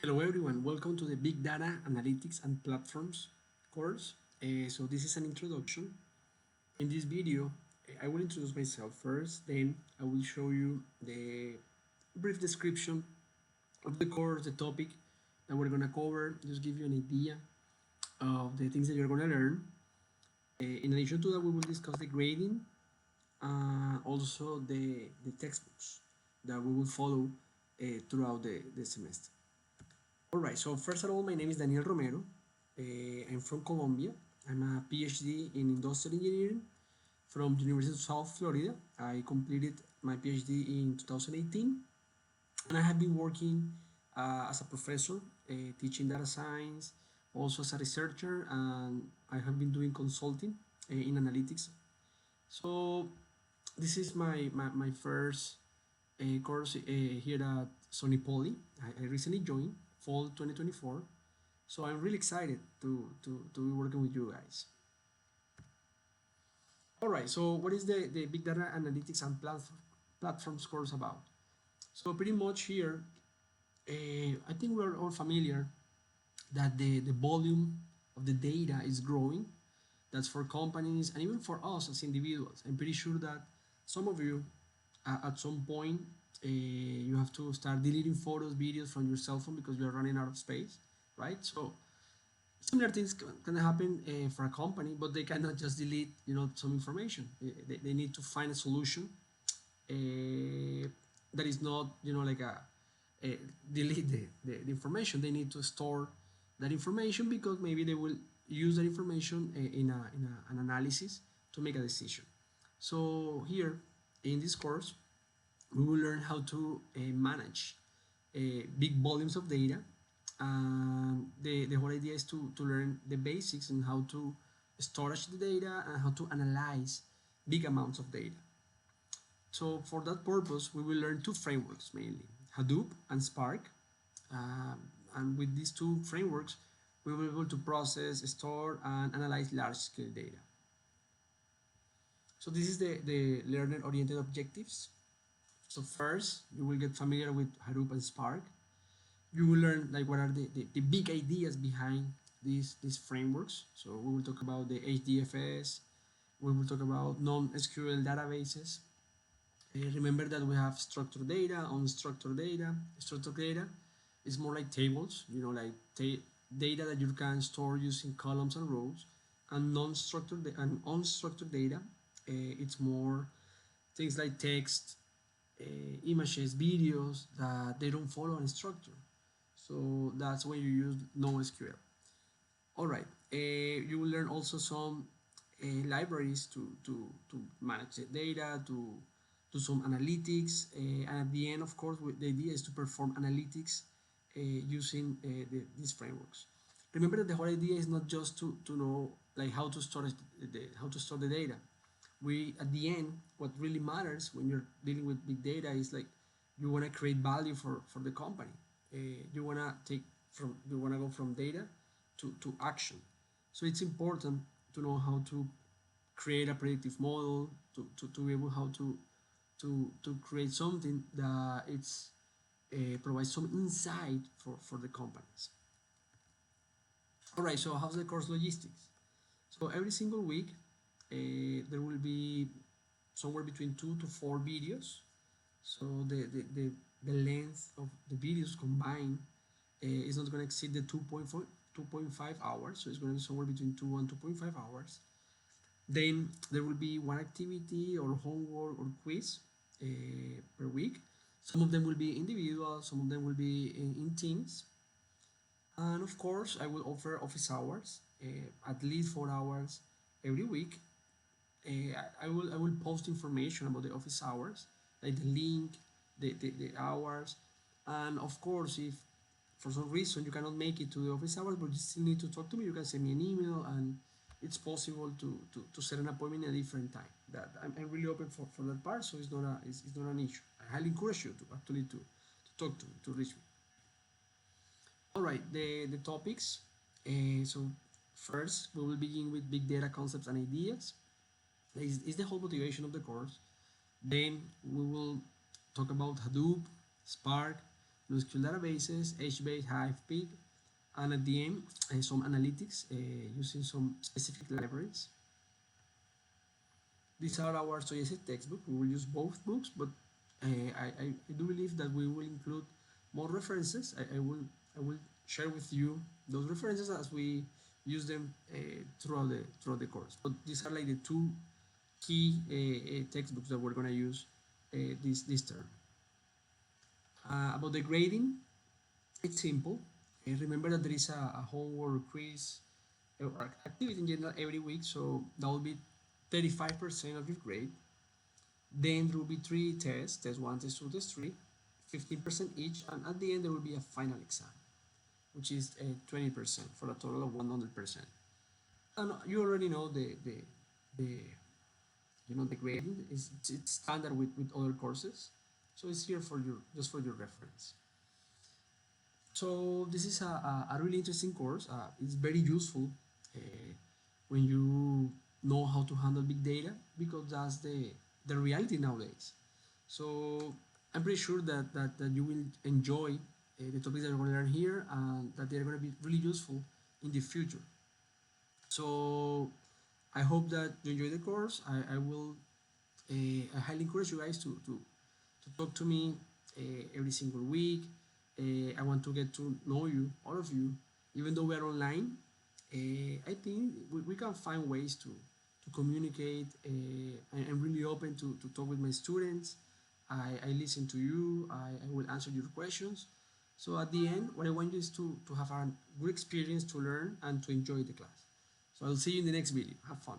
Hello everyone, welcome to the Big Data Analytics and Platforms course. So this is an introduction. In this video, I will introduce myself first, then I will show you the brief description of the course, the topic that we're gonna cover, just give you an idea of the things that you're gonna learn. In addition to that, we will discuss the grading and also the textbooks that we will follow throughout the semester. All right, so first of all, my name is Daniel Romero. I'm from Colombia. I'm a PhD in industrial engineering from the University of South Florida. I completed my PhD in 2018, and I have been working as a professor, teaching data science, also as a researcher, and I have been doing consulting in analytics. So this is my first course here at Sony Poly. I recently joined fall 2024, so I'm really excited to be working with you guys. All right, so what is the Big Data Analytics and Platforms course about? So pretty much here, I think we're all familiar that the volume of the data is growing. That's for companies and even for us as individuals. I'm pretty sure that some of you at some point you have to start deleting photos, videos from your cell phone because you are running out of space, right? So similar things can happen for a company, but they cannot just delete, some information. They need to find a solution that is not, like a delete the information. They need to store that information because maybe they will use that information an analysis to make a decision. So here in this course, we will learn how to manage big volumes of data. The whole idea is to learn the basics and how to storage the data and how to analyze big amounts of data. So for that purpose, we will learn two frameworks mainly, Hadoop and Spark. And with these two frameworks, we will be able to process, store, and analyze large-scale data. So this is the learner-oriented objectives. So first, you will get familiar with Hadoop and Spark. You will learn like what are the big ideas behind these frameworks. So we will talk about the HDFS. We will talk about non-SQL databases. Remember that we have structured data, unstructured data. Structured data is more like tables, like data that you can store using columns and rows. And non-structured and unstructured data, it's more things like text, images, videos that they don't follow a structure. So that's when you use NoSQL. All right, you will learn also some libraries to manage the data, to do some analytics, and at the end, of course, the idea is to perform analytics using these frameworks. Remember that the whole idea is not just to know like how to store the data. We at the end, what really matters when you're dealing with big data is like you want to create value for the company. You want to go from data to action. So it's important to know how to create a predictive model, to be able how to create something that it's provides some insight for the companies. All right, so how's the course logistics? So every single week there will be somewhere between 2 to 4 videos. So the length of the videos combined is not going to exceed the 2.5 hours. So it's going to be somewhere between 2 and 2.5 hours. Then there will be one activity or homework or quiz per week. Some of them will be individual, some of them will be in teams. And of course, I will offer office hours, at least 4 hours every week. I will post information about the office hours, like the link, the hours, and of course, if for some reason you cannot make it to the office hours, but you still need to talk to me, you can send me an email, and it's possible to set an appointment at a different time. That I'm really open for that part, so it's not an issue. I highly encourage you to actually to talk to me, to reach me. All right, the topics. So first, we will begin with big data concepts and ideas. Is the whole motivation of the course. Then we will talk about Hadoop, Spark, NoSQL databases, HBase, Hive, Pig, and at the end, some analytics using some specific libraries. These are our suggested textbooks. We will use both books, but I do believe that we will include more references. I will share with you those references as we use them throughout the course. But these are like the two key textbooks that we're gonna use this term. About the grading, it's simple. Remember that there is a homework quiz or activity in general every week, so that will be 35% of your grade. Then there will be three tests, test one, test two, test three, 15% each, and at the end there will be a final exam, which is 20% for a total of 100%. And you already know the the grading is it's standard with other courses, so it's here for your just for your reference. So this is a really interesting course. It's very useful when you know how to handle big data because that's the reality nowadays. So I'm pretty sure that you will enjoy the topics that you're going to learn here and that they're going to be really useful in the future. So I hope that you enjoy the course. I highly encourage you guys to talk to me every single week. I want to get to know you, all of you, even though we are online. I think we can find ways to communicate. I'm really open to talk with my students. I listen to you. I will answer your questions. So at the end, what I want you is to have a good experience to learn and to enjoy the class. So I'll see you in the next video. Have fun.